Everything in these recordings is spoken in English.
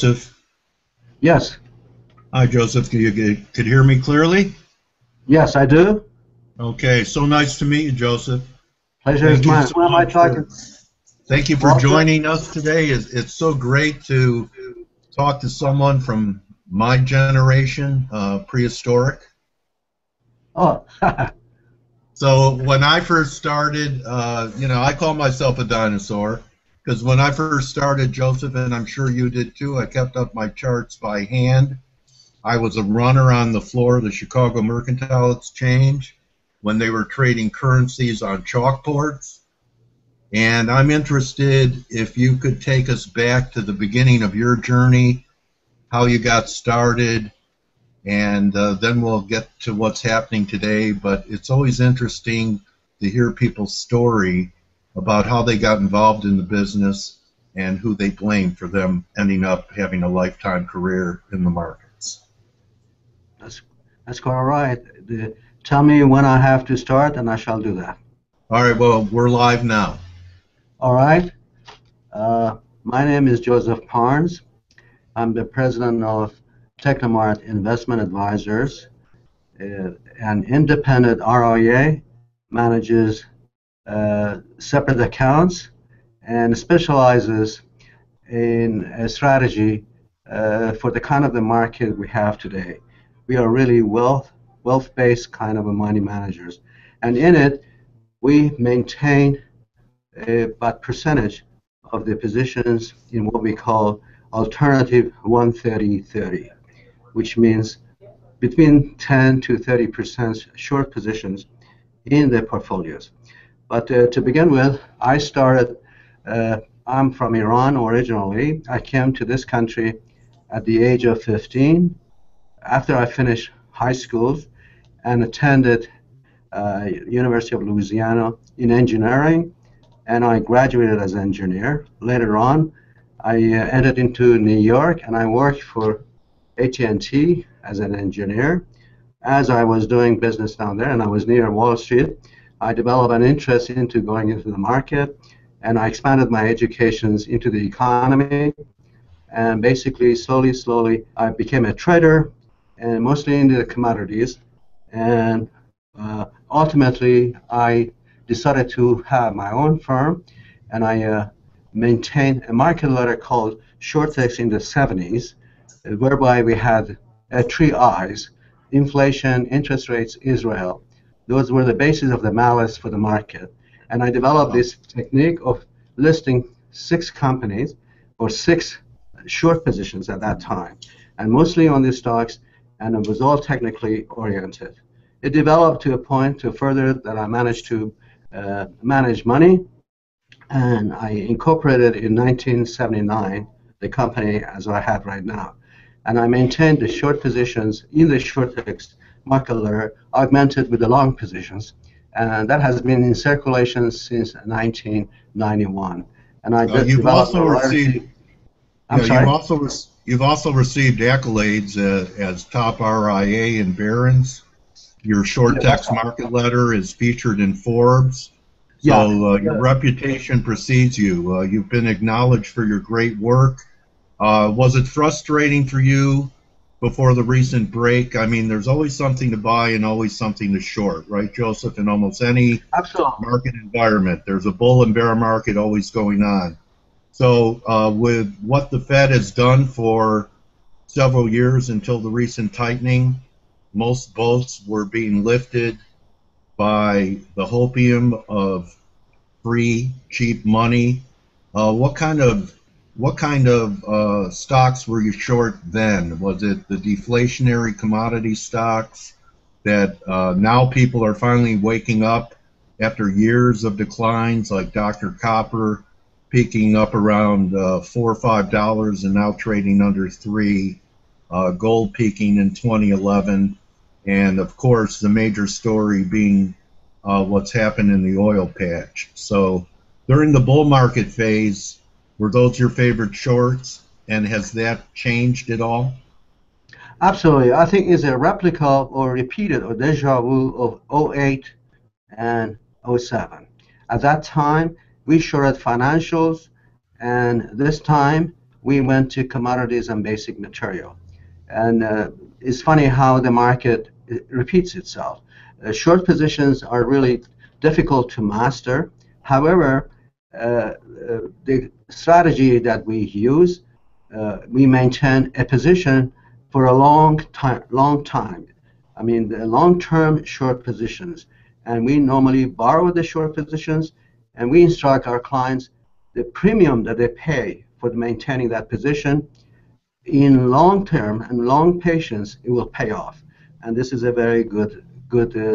Joseph. Yes. Hi, Joseph. Could hear me clearly? Yes, I do. Okay, so nice to meet you, Joseph. Pleasure is Thank you mine. so Who am I much talking? thank you for Walter? joining us today. It's so great to talk to someone from my generation, prehistoric. Oh, So when I first started, I call myself a dinosaur because when I first started, Joseph, and I'm sure you did too, I kept up my charts by hand. I was a runner on the floor of the Chicago Mercantile Exchange when they were trading currencies on chalkboards. And I'm interested if you could take us back to the beginning of your journey, how you got started, and then we'll get to what's happening today. But it's always interesting to hear people's story about how they got involved in the business and who they blame for them ending up having a lifetime career in the markets. that's quite all right. Tell me when I have to start, and I shall do that. All right, well, we're live now. All right. My name is Joseph Parnes. I'm the president of Technomart Investment Advisors. An independent RIA manages separate accounts and specializes in a strategy for the kind of the market we have today. We are really wealth-based kind of a money managers, and in it we maintain about percentage of the positions in what we call alternative 130-30, which means between 10 to 30% short positions in the portfolios. But to begin with, I'm from Iran originally. I came to this country at the age of 15 after I finished high school and attended University of Louisiana in engineering, and I graduated as an engineer. Later on, I entered into New York and I worked for AT&T as an engineer. As I was doing business down there and I was near Wall Street, I developed an interest into going into the market, and I expanded my educations into the economy, and basically slowly I became a trader, and mostly into the commodities, and ultimately I decided to have my own firm, and I maintained a market ladder called Shortex in the 70s, whereby we had three I's: inflation, interest rates, Israel. Those were the basis of the malice for the market. And I developed this technique of listing 6 companies or 6 short positions at that time, and mostly on the stocks, and it was all technically oriented. It developed to a point to further that I managed to manage money, and I incorporated in 1979 the company as I have right now. And I maintained the short positions in the short text market ladder, augmented with the long positions, and that has been in circulation since 1991. And I You've developed also a received, I'm sorry? you've also received accolades as top RIA in Barron's. Your short text market letter is featured in Forbes. So your reputation precedes you. You've been acknowledged for your great work. Was it frustrating for you before the recent break? I mean, there's always something to buy and always something to short, right, Joseph? In almost any market environment, there's a bull and bear market always going on. So with what the Fed has done for several years until the recent tightening, most boats were being lifted by the hopium of free, cheap money. What kind of stocks were you short then? Was it the deflationary commodity stocks that now people are finally waking up after years of declines, like Dr. Copper peaking up around $4 or $5 and now trading under $3, gold peaking in 2011, and of course the major story being what's happened in the oil patch. So during the bull market phase, were those your favorite shorts, and has that changed at all? Absolutely. I think it's a replica or repeated or deja vu of '08 and '07. At that time, we shorted financials, and this time we went to commodities and basic material. And it's funny how the market repeats itself. Short positions are really difficult to master. However, the strategy that we use, we maintain a position for a long time. I mean, the long-term short positions. And we normally borrow the short positions, and we instruct our clients the premium that they pay for maintaining that position. In long term and long patience, it will pay off. And this is a very good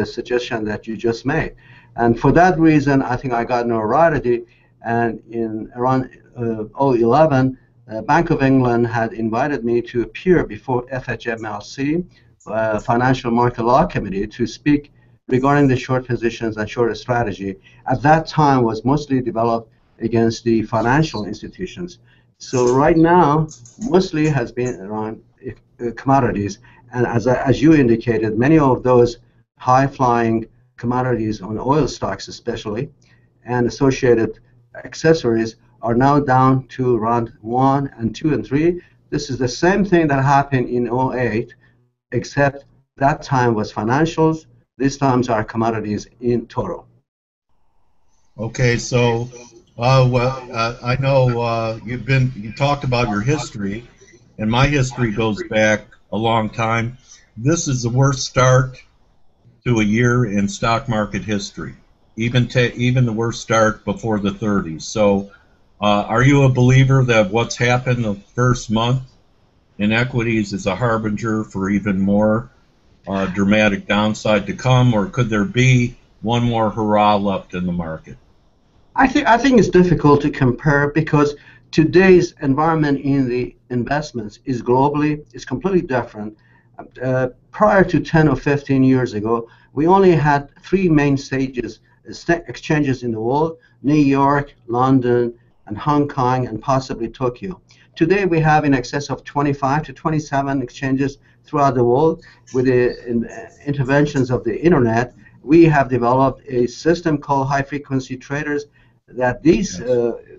suggestion that you just made. And for that reason, I think I got notoriety. And in around 2011, Bank of England had invited me to appear before FHMLC, Financial Market Law Committee, to speak regarding the short positions and short strategy. At that time, was mostly developed against the financial institutions. So right now, mostly has been around commodities, and as you indicated, many of those high-flying commodities on oil stocks especially, and associated accessories are now down to around 1 and 2 and 3. This is the same thing that happened in 2008, except that time was financials. These times are commodities in total. Okay, so I know you talked about your history, and my history goes back a long time. This is the worst start to a year in stock market history, even the worst start before the 30s. So, are you a believer that what's happened the first month in equities is a harbinger for even more dramatic downside to come, or could there be one more hurrah left in the market? I think it's difficult to compare because today's environment in the investments is completely different. Prior to 10 or 15 years ago, we only had 3 main exchanges in the world: New York, London, and Hong Kong, and possibly Tokyo. Today we have in excess of 25 to 27 exchanges throughout the world. With the interventions of the internet, we have developed a system called high-frequency traders, that these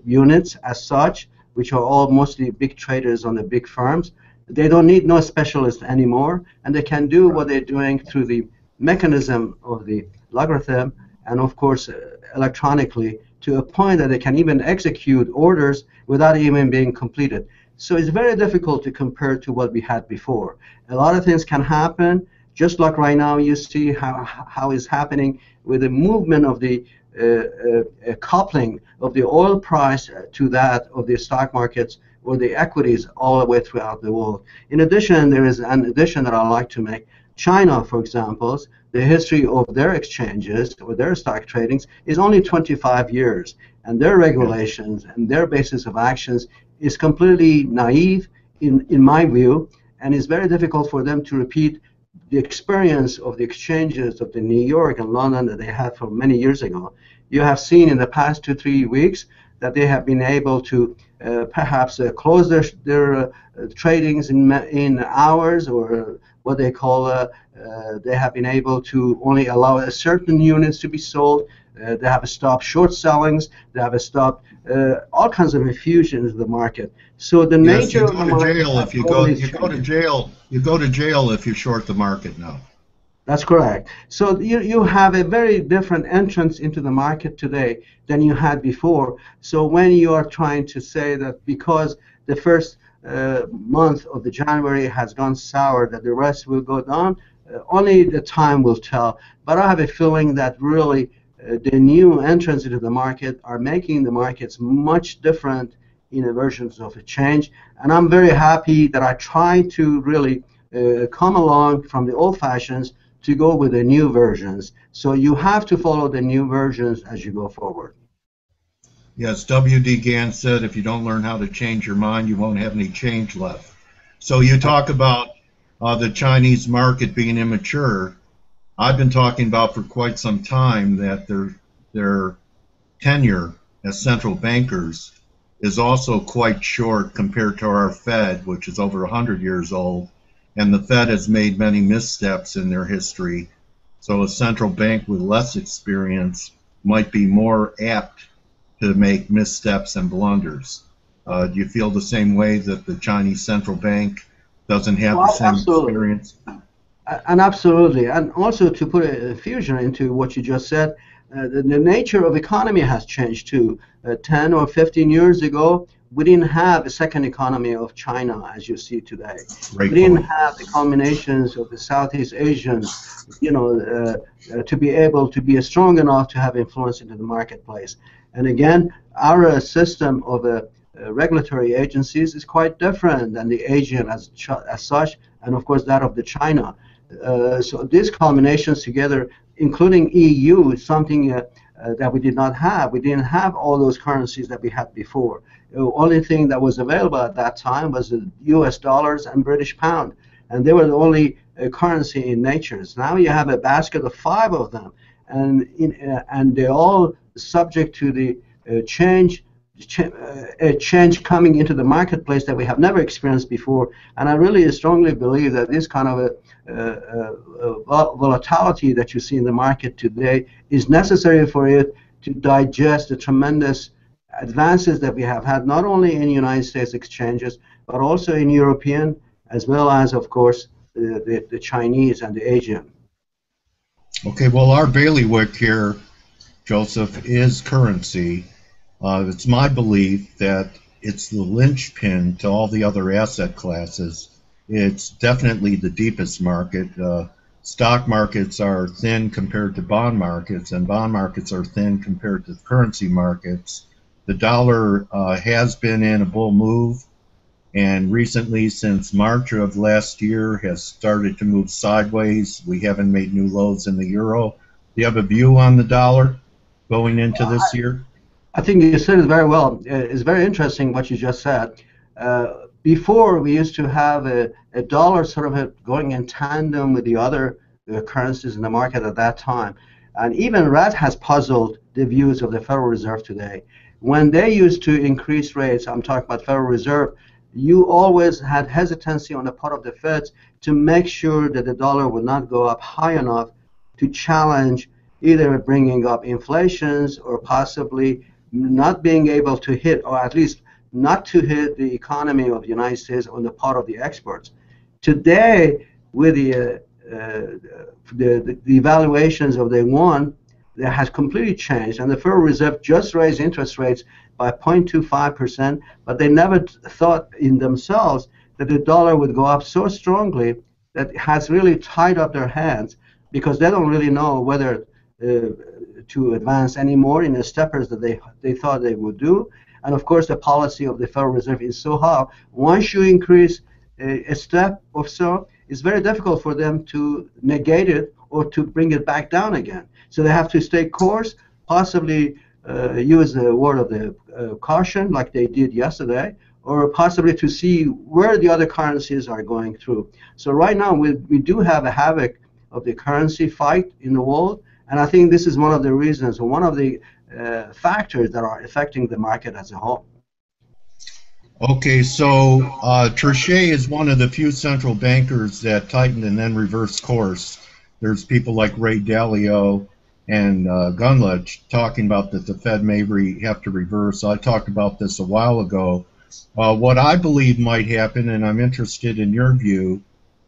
units as such, which are all mostly big traders on the big firms, they don't need no specialist anymore, and they can do what they're doing through the mechanism of the logarithm, and of course electronically, to a point that they can even execute orders without even being completed. So it's very difficult to compare to what we had before. A lot of things can happen, just like right now you see how is happening with the movement of the coupling of the oil price to that of the stock markets or the equities all the way throughout the world. In addition, there is an addition that I'd like to make. China, for example, the history of their exchanges or their stock tradings is only 25 years, and their regulations and their basis of actions is completely naive in my view, and it's very difficult for them to repeat the experience of the exchanges of the New York and London that they had for many years ago. You have seen in the past 2-3 weeks that they have been able to perhaps close their tradings in hours, or what they call they have been able to only allow a certain units to be sold. They have stopped short sellings. They have stopped all kinds of infusions of the market. So the nature of the market, you go to jail if you short the market now. That's correct. So you have a very different entrance into the market today than you had before. So when you are trying to say that because the first month of the January has gone sour, that the rest will go down, only the time will tell. But I have a feeling that really the new entrants into the market are making the markets much different in a versions of a change. And I'm very happy that I try to really come along from the old fashions to go with the new versions. So you have to follow the new versions as you go forward. Yes, W.D. Gann said, if you don't learn how to change your mind, you won't have any change left. So you talk about the Chinese market being immature. I've been talking about for quite some time that their tenure as central bankers is also quite short compared to our Fed, which is over 100 years old. And the Fed has made many missteps in their history. So a central bank with less experience might be more apt to make missteps and blunders. Do you feel the same way that the Chinese central bank doesn't have the Well, same absolutely. experience? And absolutely, and also to put a fusion into what you just said, the nature of economy has changed too. 10 or 15 years ago, we didn't have a second economy of China as you see today. Great We didn't point. have the combinations of the Southeast Asians, to be able to be strong enough to have influence into the marketplace. And again, our system of regulatory agencies is quite different than the Asian as such, and of course that of the China. So these combinations together, including EU, is something that we did not have. We didn't have all those currencies that we had before. The only thing that was available at that time was the US dollars and British pound, and they were the only currency in nature. So now you have a basket of 5 of them, and they're all subject to the a change coming into the marketplace that we have never experienced before. And I really strongly believe that this kind of volatility that you see in the market today is necessary for it to digest the tremendous advances that we have had, not only in United States exchanges, but also in European, as well as, of course, the Chinese and the Asian. Okay, well, our bailiwick here, Joseph, is currency. It's my belief that it's the linchpin to all the other asset classes. It's definitely the deepest market. Stock markets are thin compared to bond markets, and bond markets are thin compared to currency markets. The dollar has been in a bull move, and recently, since March of last year, has started to move sideways. We haven't made new lows in the euro. Do you have a view on the dollar going into this year? I think you said it very well. It's very interesting what you just said. Before, we used to have a dollar sort of going in tandem with the other currencies in the market at that time. And even that has puzzled the views of the Federal Reserve today. When they used to increase rates, I'm talking about Federal Reserve, you always had hesitancy on the part of the Feds to make sure that the dollar would not go up high enough to challenge either bringing up inflations or possibly not being able to hit, or at least not to hit the economy of the United States on the part of the exports. Today, with the evaluations of the yuan, that has completely changed, and the Federal Reserve just raised interest rates by 0.25%, but they never thought in themselves that the dollar would go up so strongly that it has really tied up their hands, because they don't really know whether to advance anymore in the steppers that they thought they would do. And of course, the policy of the Federal Reserve is so high. Once you increase a step or so, it's very difficult for them to negate it or to bring it back down again. So they have to stay course, possibly use the word of the caution like they did yesterday, or possibly to see where the other currencies are going through. So right now, we do have a havoc of the currency fight in the world. And I think this is one of the reasons, or one of the factors that are affecting the market as a whole. Okay, so Trichet is one of the few central bankers that tightened and then reversed course. There's people like Ray Dalio and Gunlich talking about that the Fed may have to reverse. I talked about this a while ago. What I believe might happen, and I'm interested in your view,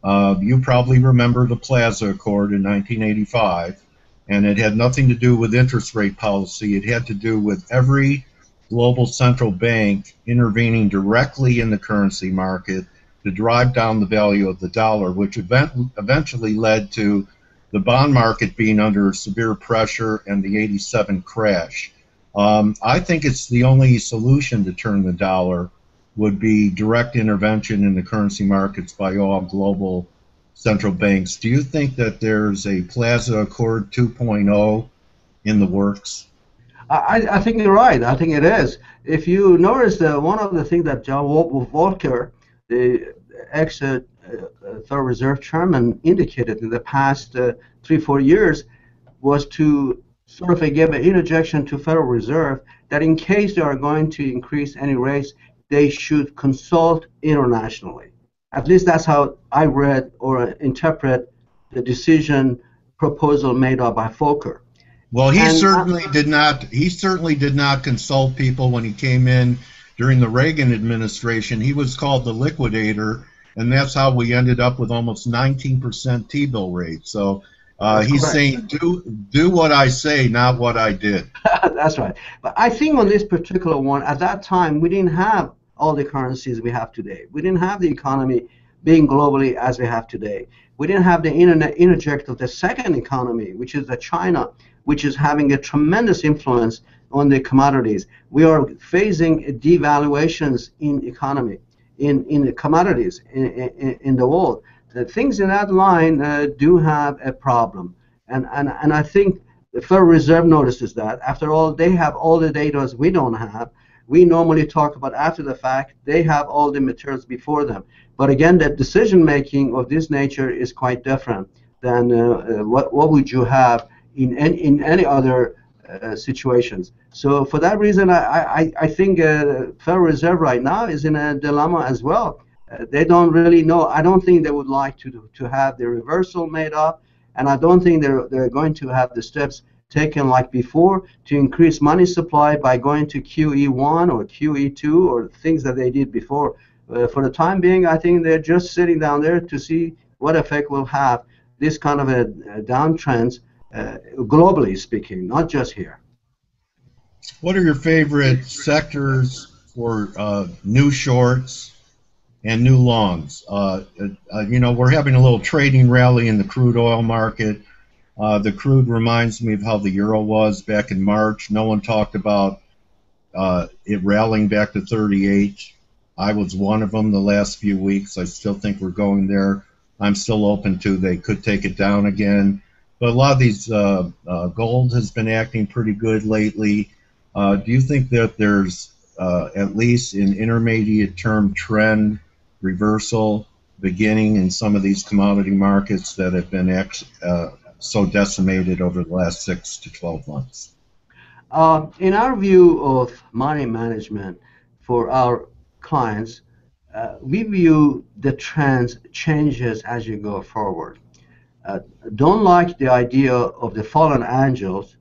you probably remember the Plaza Accord in 1985. And it had nothing to do with interest rate policy. It had to do with every global central bank intervening directly in the currency market to drive down the value of the dollar, which eventually led to the bond market being under severe pressure and the '87 crash. I think it's the only solution to turn the dollar would be direct intervention in the currency markets by all global central banks. Do you think that there's a Plaza Accord 2.0 in the works? I think you're right. I think it is. If you notice, one of the things that John Volcker, the ex-Federal Reserve chairman, indicated in the past 3-4 years was to sort of give an interjection to Federal Reserve that in case they are going to increase any rates, they should consult internationally. At least that's how I read or interpret the decision proposal made up by Volcker. Well, he certainly did not. He certainly did not consult people when he came in during the Reagan administration, he was called the liquidator, and that's how we ended up with almost 19% T-bill rate. So he's correct. saying, do what I say, not what I did. That's right. But I think on this particular one, at that time, we didn't have all the currencies we have today. We didn't have the economy being globally as we have today. We didn't have the interject of the second economy, which is the China, which is having a tremendous influence on the commodities. We are facing devaluations in economy, in the commodities in the world. Things in that line do have a problem. And I think the Federal Reserve notices that. After all, they have all the data we don't have. We normally talk about after the fact. They have all the materials before them. But again, the decision making of this nature is quite different than what would you have in any other situations. So for that reason, I think Federal Reserve right now is in a dilemma as well. They don't really know. I don't think they would like to have the reversal made up, and I don't think they're going to have the steps taken like before to increase money supply by going to QE1 or QE2 or things that they did before. For the time being, I think they're just sitting down there to see what effect will have this kind of a downtrend, globally speaking, not just here. What are your favorite sectors for new shorts and new longs? You know, we're having a little trading rally in the crude oil market. The crude reminds me of how the euro was back in March. No one talked about it rallying back to 38. I was one of them the last few weeks. I still think we're going there. I'm still open to they could take it down again. But a lot of these gold has been acting pretty good lately. Do you think that there's at least an intermediate term trend reversal beginning in some of these commodity markets that have been so decimated over the last 6 to 12 months? In our view of money management for our clients, we view the trends changes as you go forward. Don't like the idea of the fallen angels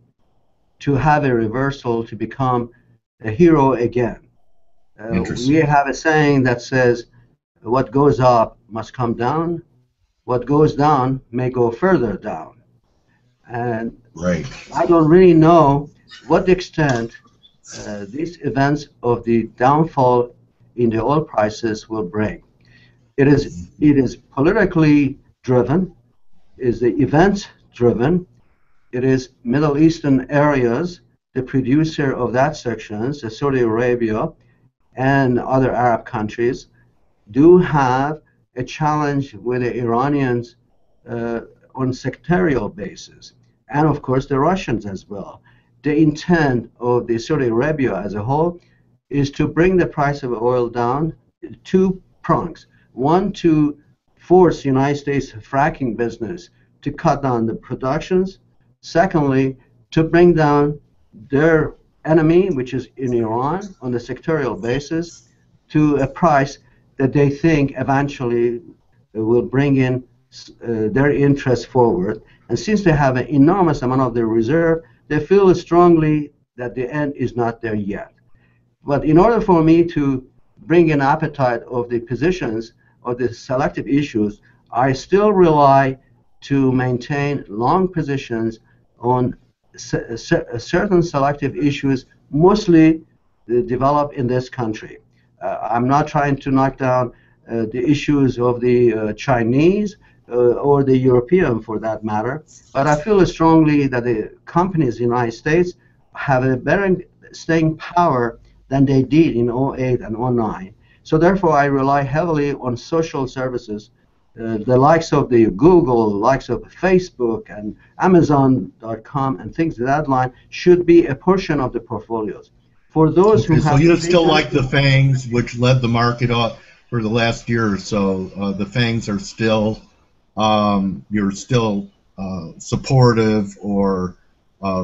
to have a reversal to become a hero again. We have a saying that says, what goes up must come down, what goes down may go further down. And right. I don't really know what extent these events of the downfall in the oil prices will bring. It is politically driven, is the events driven. It is Middle Eastern areas, the producer of that sections, Saudi Arabia and other Arab countries, do have a challenge with the Iranians on sectarial basis, and of course the Russians as well. The intent of the Saudi Arabia as a whole is to bring the price of oil down, two prongs. One, to force United States fracking business to cut down the productions. Secondly, to bring down their enemy, which is in Iran, on the sectorial basis, to a price that they think eventually will bring in their interests forward. And since they have an enormous amount of their reserve, they feel strongly that the end is not there yet. But in order for me to bring an appetite of the positions of the selective issues, I still rely to maintain long positions on certain selective issues, mostly developed in this country. I'm not trying to knock down the issues of the Chinese or the European, for that matter, but I feel strongly that the companies in the United States have a better staying power than they did in 2008 and 2009. So therefore, I rely heavily on social services. The likes of the Google, the likes of Facebook and Amazon.com and things of that line should be a portion of the portfors. For those who have... So you still like the FANGs, which led the market off for the last year or so. The FANGs are still, you're still supportive or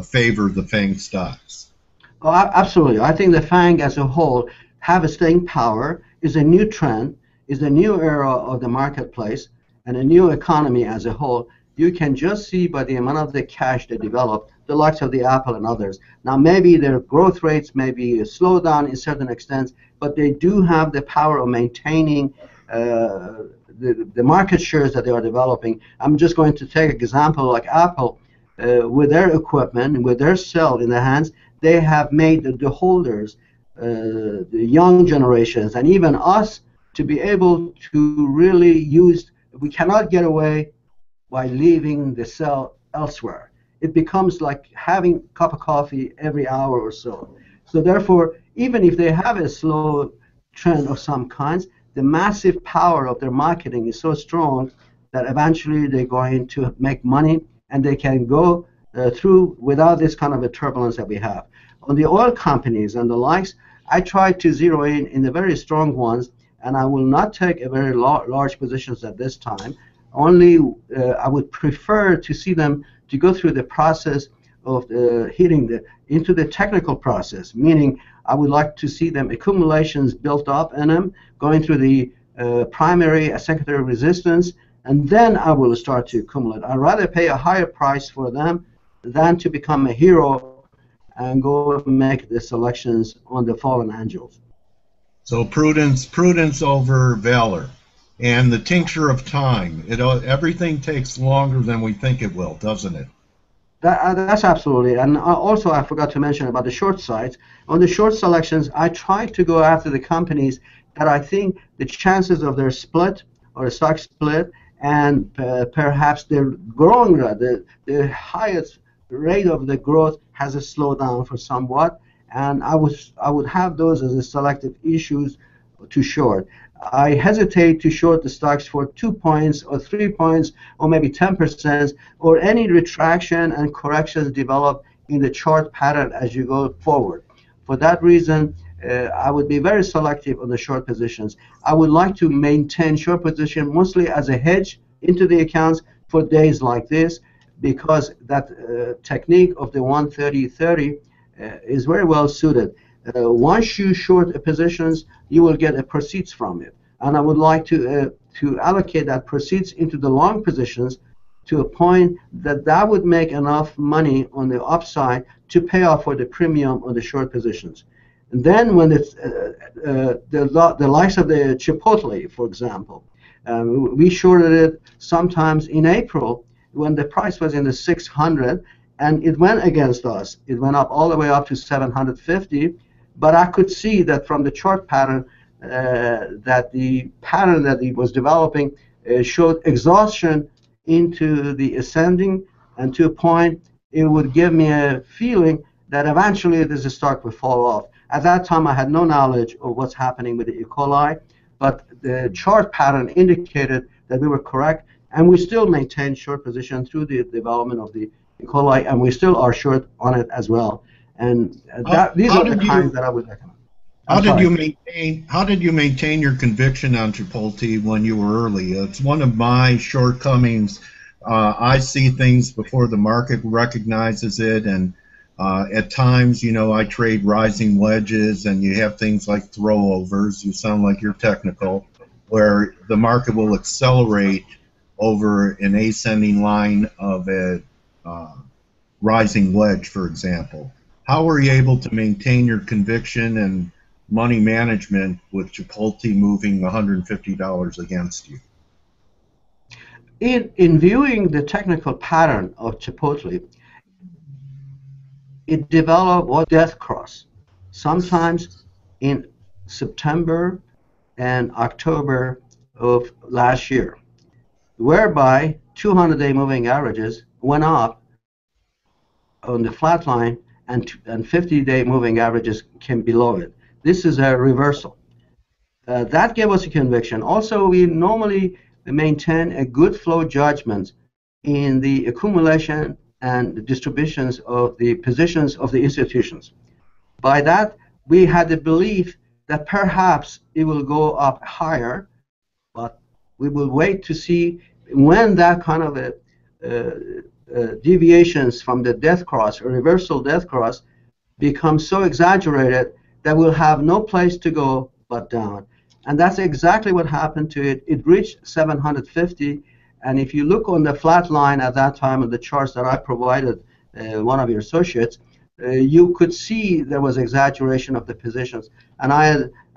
favor the FANG stocks? Oh, absolutely. I think the FANG as a whole have a staying power, is a new trend, is a new era of the marketplace, and a new economy as a whole. You can just see by the amount of the cash they developed the likes of the Apple and others. Now, maybe their growth rates may be a slowdown in certain extents, but they do have the power of maintaining the market shares that they are developing. I'm just going to take an example like Apple. With their equipment, with their cell in their hands, they have made the holders, the young generations, and even us to be able to really use. We cannot get away by leaving the cell elsewhere. It becomes like having a cup of coffee every hour or so. So therefore, even if they have a slow trend of some kinds, the massive power of their marketing is so strong that eventually they're going to make money and they can go through without this kind of a turbulence that we have. On the oil companies and the likes, I try to zero in the very strong ones, and I will not take a very large positions at this time. Only I would prefer to see them to go through the process of hitting into the technical process, meaning I would like to see them accumulations built up in them, going through the primary and secondary resistance, and then I will start to accumulate. I'd rather pay a higher price for them than to become a hero and go make the selections on the fallen angels. So prudence over valor, and the tincture of time. Everything takes longer than we think it will, doesn't it? That's absolutely. And also, I forgot to mention about the short sides. On the short selections, I try to go after the companies that I think the chances of their split or a stock split and perhaps their growing rate, the highest rate of the growth has a slowdown for somewhat, and I would have those as a selective issues to short. I hesitate to short the stocks for 2 points or 3 points or maybe 10% or any retraction and corrections develop in the chart pattern as you go forward. For that reason, I would be very selective on the short positions. I would like to maintain short position mostly as a hedge into the accounts for days like this, because that technique of the 130-30 is very well suited. Once you short a positions, you will get a proceeds from it, and I would like to allocate that proceeds into the long positions to a point that would make enough money on the upside to pay off for the premium on the short positions. And then when it's the likes of the Chipotle, for example, we shorted it sometimes in April when the price was in the 600, and it went against us. It went up all the way up to 750, but I could see that from the chart pattern that the pattern that it was developing showed exhaustion into the ascending, and to a point it would give me a feeling that eventually this stock would fall off. At that time, I had no knowledge of what's happening with the E. coli, but the chart pattern indicated that we were correct, and we still maintained short position through the development of the E. coli, and we still are short on it as well. And these are the kinds that I would recommend. How did you maintain your conviction on Chipotle when you were early? It's one of my shortcomings. I see things before the market recognizes it, and at times, I trade rising wedges, and you have things like throwovers. You sound like you're technical, where the market will accelerate over an ascending line of a rising wedge, for example. How were you able to maintain your conviction and money management with Chipotle moving $150 against you? In viewing the technical pattern of Chipotle, it developed a death cross, sometimes in September and October of last year, whereby 200-day moving averages went up on the flat line and 50-day moving averages came below it. This is a reversal. That gave us a conviction. Also, we normally maintain a good flow judgment in the accumulation and the distributions of the positions of the institutions. By that, we had the belief that perhaps it will go up higher, but we will wait to see when that kind of deviations from the death cross or reversal death cross become so exaggerated that we'll have no place to go but down. And that's exactly what happened to it. It reached 750, and if you look on the flat line at that time of the charts that I provided one of your associates, you could see there was exaggeration of the positions. And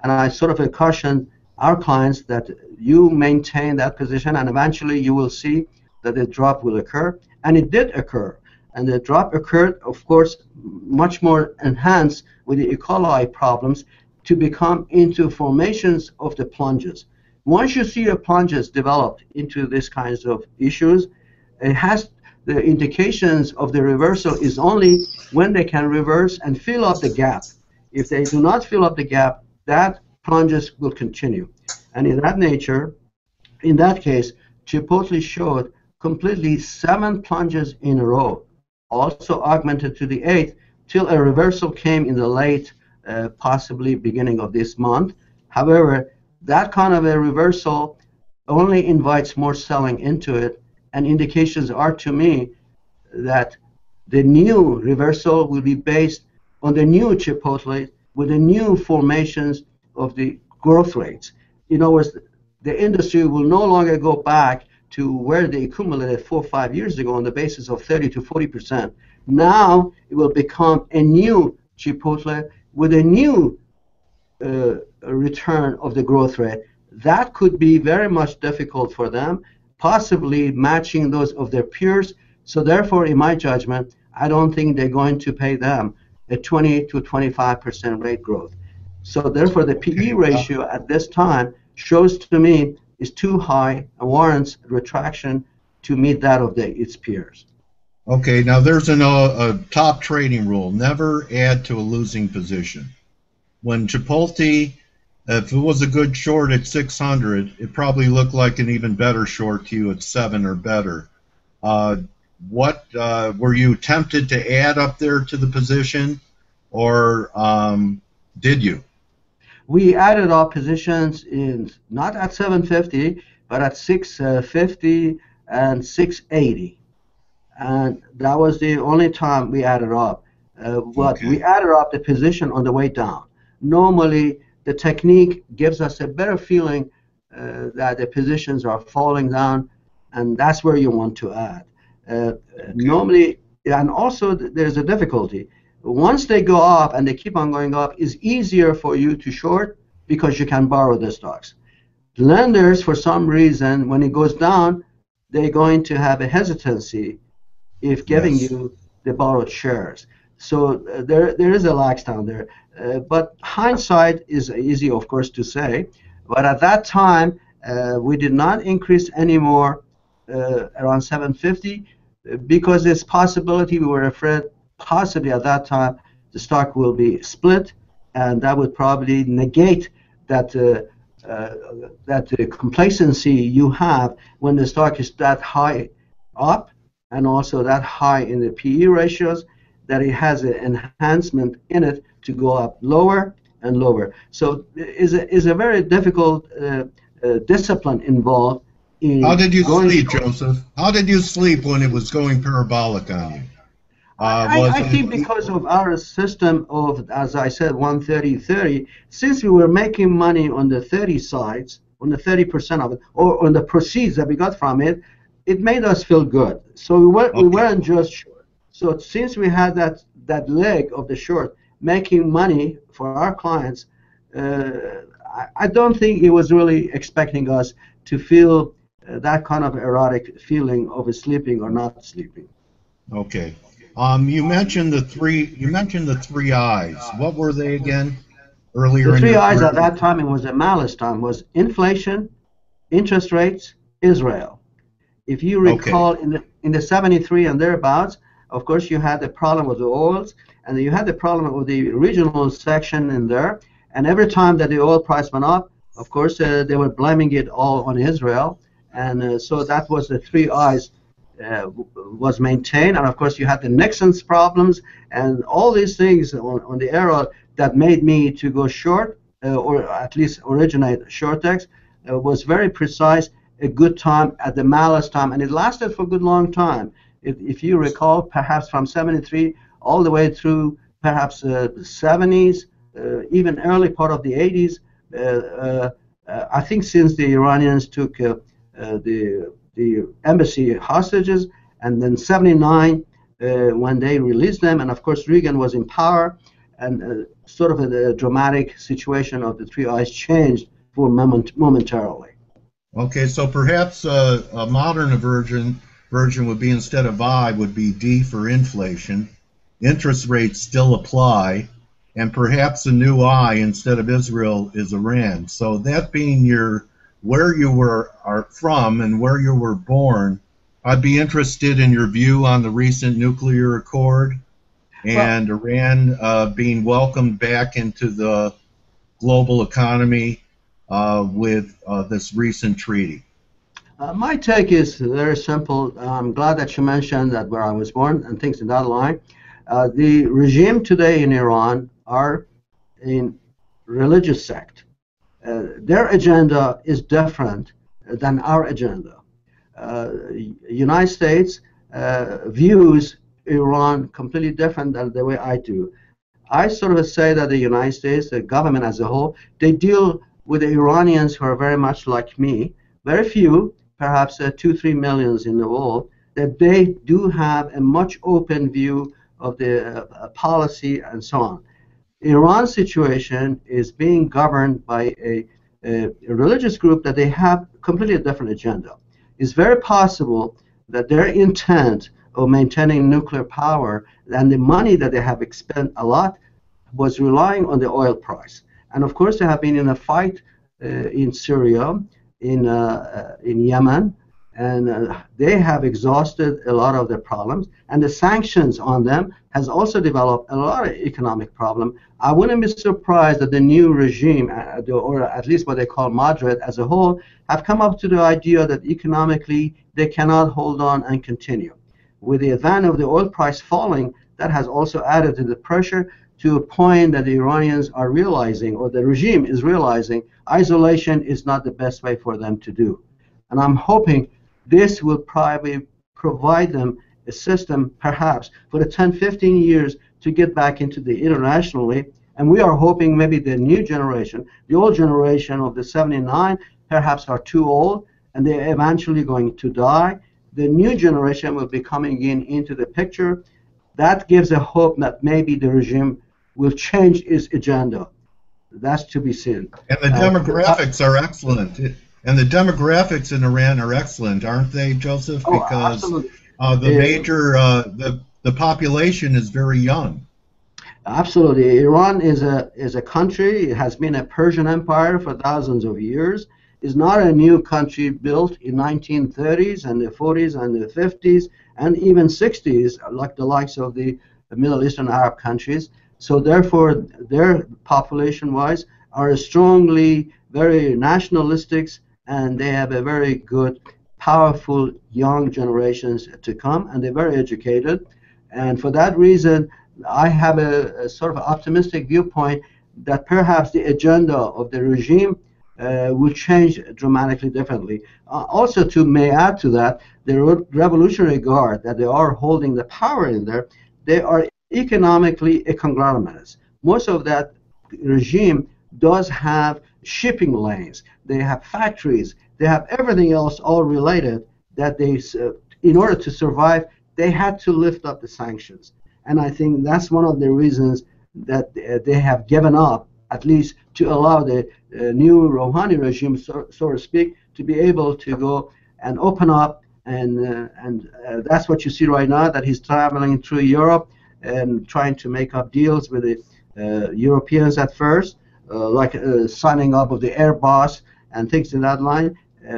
I sort of cautioned our clients that you maintain that position, and eventually you will see that the drop will occur. And it did occur. And the drop occurred, of course, much more enhanced with the E. coli problems to become into formations of the plunges. Once you see the plunges developed into these kinds of issues, it has the indications of the reversal is only when they can reverse and fill up the gap. If they do not fill up the gap, that plunges will continue. And in that nature, in that case, Chipotle showed completely 7 plunges in a row, also augmented to the 8th, till a reversal came in the late, possibly beginning of this month. However, that kind of a reversal only invites more selling into it, and indications are to me that the new reversal will be based on the new Chipotle with the new formations of the growth rates. In other words, the industry will no longer go back to where they accumulated 4 or 5 years ago on the basis of 30 to 40%. Now it will become a new Chipotle with a new return of the growth rate. That could be very much difficult for them, possibly matching those of their peers. So therefore, in my judgment, I don't think they're going to pay them a 20 to 25% rate growth. So therefore, the PE ratio at this time shows to me is too high and warrants retraction to meet that of its peers. Okay, now there's a top trading rule: never add to a losing position. When Chipotle, if it was a good short at 600, it probably looked like an even better short to you at 7 or better. What were you tempted to add up there to the position, or did you? We added our positions in not at 750, but at 650 and 680, and that was the only time we added up. But we added up the position on the way down. Normally, the technique gives us a better feeling that the positions are falling down, and that's where you want to add. Normally, and also there's a difficulty. Once they go up and they keep on going up, it's easier for you to short because you can borrow the stocks. Lenders, for some reason, when it goes down, they're going to have a hesitancy if giving you the borrowed shares. So there is a lax down there. But hindsight is easy, of course, to say. But at that time, we did not increase anymore around 750 because there's possibility we were afraid possibly at that time the stock will be split, and that would probably negate that complacency you have when the stock is that high up and also that high in the PE ratios, that it has an enhancement in it to go up lower and lower. So is a very difficult discipline involved in. How did you sleep, Joseph? How did you sleep when it was going parabolic on you? I think because of our system of, as I said, 130-30, since we were making money on the 30 sides, on the 30% of it, or on the proceeds that we got from it, it made us feel good. So we weren't just short. So since we had that leg of the short making money for our clients, I don't think it was really expecting us to feel that kind of erotic feeling of sleeping or not sleeping. Okay. You mentioned the three I's. What were they again? Earlier. The three I's at that time, it was a malice time, was inflation, interest rates, Israel. If you recall, in the 73 and thereabouts, of course, you had the problem with the oils, and you had the problem with the regional section in there. And every time that the oil price went up, of course, they were blaming it all on Israel. And so that was the three I's was maintained. And of course, you had the Nixon's problems and all these things on the era that made me to go short, or at least originate short text, was very precise, a good time at the malice time. And it lasted for a good long time. If you recall, perhaps from 73 all the way through perhaps the 70s, even early part of the 80s, I think since the Iranians took the embassy hostages, and then 79, when they released them. And of course, Reagan was in power, and sort of a dramatic situation of the three I's changed for momentarily. Okay, so perhaps a modern version would be, instead of I, would be D for inflation. Interest rates still apply, and perhaps a new I instead of Israel is Iran. So that being where you are from and where you were born, I'd be interested in your view on the recent nuclear accord and Iran being welcomed back into the global economy with this recent treaty. My take is very simple. I'm glad that you mentioned that where I was born and things in that line. The regime today in Iran are in religious sect. Their agenda is different than our agenda. United States views Iran completely different than the way I do. I sort of say that the United States, the government as a whole, they deal with the Iranians who are very much like me, very few, perhaps 2-3 millions in the world, that they do have a much open view of the policy and so on. Iran's situation is being governed by a religious group that they have completely different agenda. It's very possible that their intent of maintaining nuclear power and the money that they have spent a lot was relying on the oil price. And of course, they have been in a fight in Syria, in Yemen, and they have exhausted a lot of their problems. And the sanctions on them has also developed a lot of economic problem. I wouldn't be surprised that the new regime, or at least what they call moderate as a whole, have come up to the idea that economically they cannot hold on and continue. With the advance of the oil price falling, that has also added to the pressure, to a point that the Iranians are realizing, or the regime is realizing, isolation is not the best way for them to do. And I'm hoping this will probably provide them a system, perhaps, for the 10-15 years to get back into the internationally. And we are hoping maybe the new generation, the old generation of the 79, perhaps are too old, and they're eventually going to die. The new generation will be coming into the picture. That gives a hope that maybe the regime will change its agenda. That's to be seen. And the demographics are excellent. And the demographics in Iran are excellent, aren't they, Joseph? Because the population is very young. Absolutely. Iran is a country. It has been a Persian empire for thousands of years. It's not a new country built in 1930s and the 40s and the 50s and even 60s, like the likes of the Middle Eastern Arab countries. So therefore, their population-wise are strongly very nationalistic, and they have a very good, powerful young generations to come, and they're very educated. And for that reason, I have a sort of optimistic viewpoint that perhaps the agenda of the regime will change dramatically differently. Also, may add to that, the Revolutionary Guard, that they are holding the power in there, they are economically a conglomerate. Most of that regime does have shipping lanes, they have factories, they have everything else all related, that they, in order to survive, they had to lift up the sanctions. And I think that's one of the reasons that they have given up, at least to allow the new Rouhani regime, so to speak, to be able to go and open up. And that's what you see right now, that he's traveling through Europe and trying to make up deals with the Europeans at first, like signing up with the Airbus and things in that line,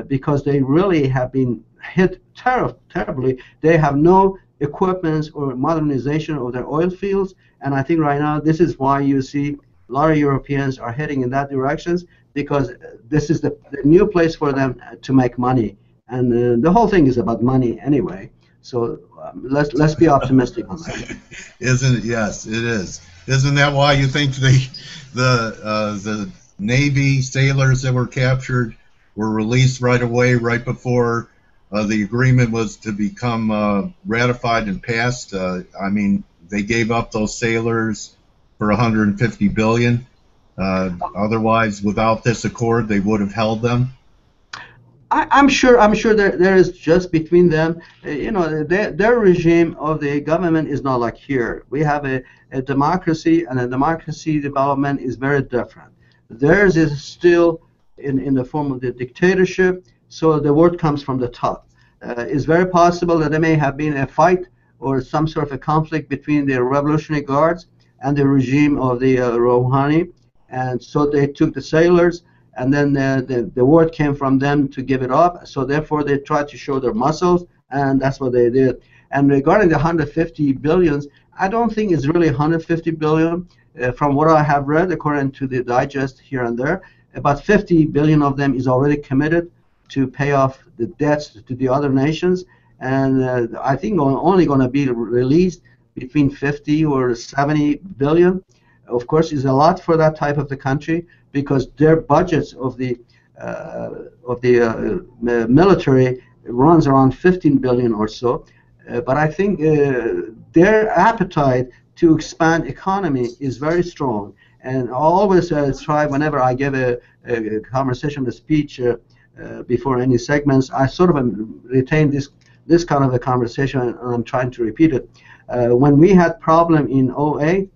because they really have been hit terribly. They have no equipment or modernization of their oil fields, and I think right now this is why you see a lot of Europeans are heading in that direction, because this is the new place for them to make money, and the whole thing is about money anyway. So let's be optimistic on that. Isn't it? Yes, it is. Isn't that why you think the Navy sailors that were captured were released right away, right before the agreement was to become ratified and passed? I mean, they gave up those sailors for $150 billion. Otherwise, without this accord, they would have held them. I'm sure. I'm sure there is just between them. Their regime of the government is not like here. We have a democracy, and a democracy development is very different. Theirs is still in the form of the dictatorship. So the word comes from the top. It's very possible that there may have been a fight or some sort of a conflict between the Revolutionary Guards and the regime of the Rouhani, and so they took the sailors, and then the word came from them to give it up. So therefore, they tried to show their muscles, and that's what they did. And regarding the 150 billions, I don't think it's really 150 billion. From what I have read, according to the digest here and there, about 50 billion of them is already committed to pay off the debts to the other nations, and I think only going to be released between 50 or 70 billion. Of course, is a lot for that type of the country, because their budgets of the military runs around 15 billion or so. But I think their appetite to expand economy is very strong. And I always try, whenever I give a conversation, a speech before any segments, I sort of retain this kind of a conversation, and I'm trying to repeat it. When we had problem in '08,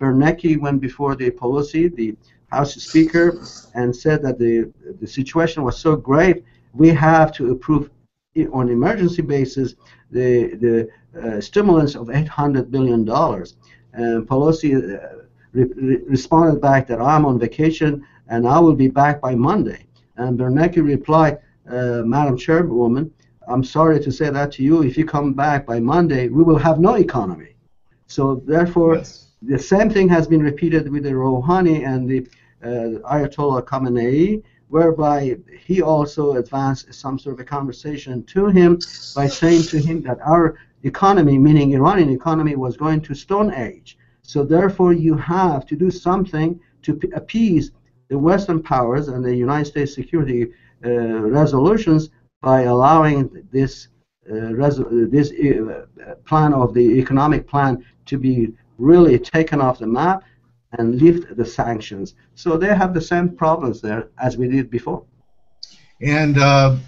Bernanke went before the Pelosi, the House Speaker, and said that the situation was so grave, we have to approve on emergency basis the stimulus of $800 billion. And Pelosi responded back that I'm on vacation and I will be back by Monday. And Bernanke replied, Madam Chairwoman, I'm sorry to say that to you. If you come back by Monday, we will have no economy. So therefore, yes, the same thing has been repeated with the Rouhani and the Ayatollah Khamenei, whereby he also advanced some sort of a conversation to him by saying to him that our economy, meaning Iranian economy, was going to Stone Age. So therefore, you have to do something to appease the Western powers and the United States security resolutions by allowing this plan of the economic plan to be really taken off the map and lift the sanctions. So they have the same problems there as we did before. And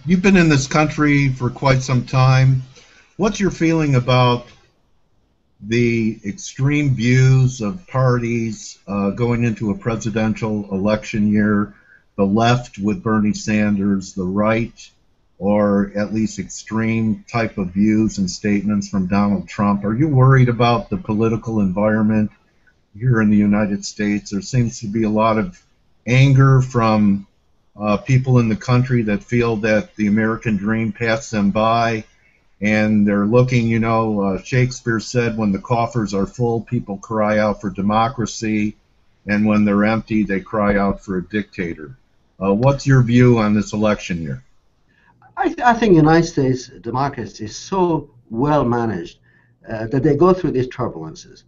you've been in this country for quite some time. What's your feeling about the extreme views of parties going into a presidential election year, the left with Bernie Sanders, the right, or at least extreme type of views and statements from Donald Trump? Are you worried about the political environment here in the United States? There seems to be a lot of anger from people in the country that feel that the American dream passed them by, and they're looking, you know, Shakespeare said, when the coffers are full, people cry out for democracy, and when they're empty, they cry out for a dictator. What's your view on this election year? I think the United States democracy is so well managed that they go through these turbulences.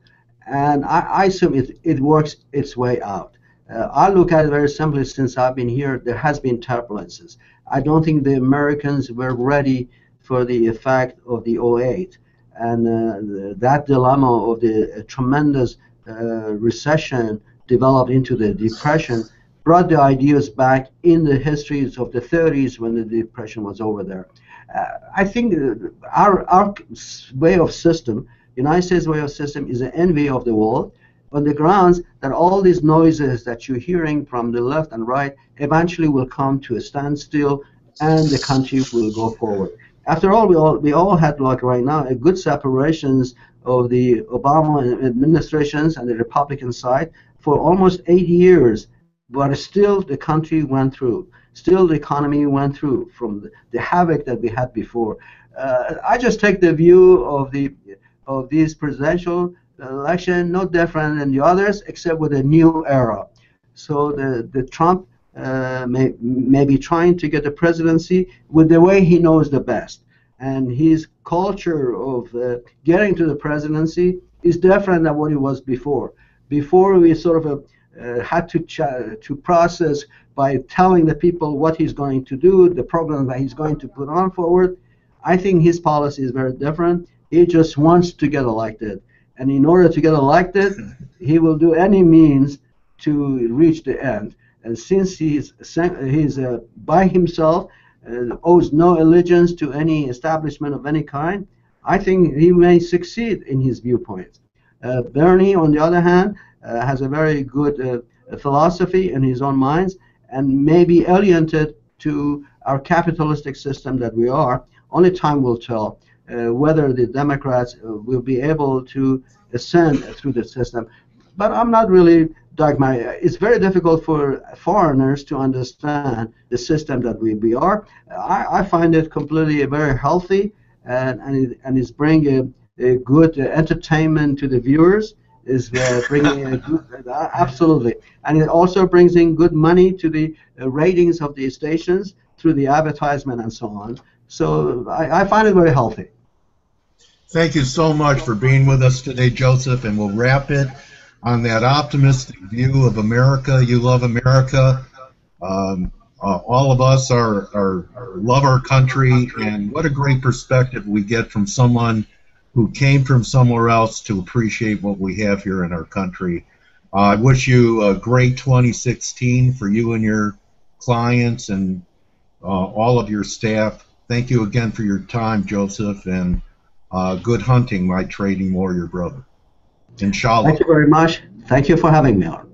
And I assume it works its way out. I look at it very simply. Since I've been here, there has been turbulences. I don't think the Americans were ready for the effect of the '08. And that dilemma of the tremendous recession developed into the Depression brought the ideas back in the histories of the 30s when the Depression was over there. I think our way of system, United States way of system, is an envy of the world on the grounds that all these noises that you're hearing from the left and right eventually will come to a standstill and the country will go forward. After all, we all had, like right now, a good separations of the Obama administrations and the Republican side for almost 8 years. But still, the country went through. Still, the economy went through from the havoc that we had before. I just take the view of this presidential election no different than the others, except with a new era. So the Trump may be trying to get the presidency with the way he knows the best, and his culture of getting to the presidency is different than what it was before. Before, we sort of had to process by telling the people what he's going to do, the program that he's going to put on forward. I think his policy is very different. He just wants to get elected, and in order to get elected, he will do any means to reach the end. And since he's by himself, owes no allegiance to any establishment of any kind, I think he may succeed in his viewpoint. Bernie, on the other hand, has a very good philosophy in his own minds and may be alienated to our capitalistic system that we are. Only time will tell whether the Democrats will be able to ascend through the system. But I'm not really dogmatic. It's very difficult for foreigners to understand the system that we are. I find it completely very healthy, and it's bringing a good entertainment to the viewers. Is bringing a good, absolutely, and it also brings in good money to the ratings of the stations through the advertisement and so on. So I find it very healthy. Thank you so much for being with us today, Joseph, and we'll wrap it on that optimistic view of America. You love America. All of us love our country, and what a great perspective we get from someone who came from somewhere else to appreciate what we have here in our country. I wish you a great 2016 for you and your clients and all of your staff. Thank you again for your time, Joseph, and good hunting, my trading warrior brother. Inshallah. Thank you very much. Thank you for having me on.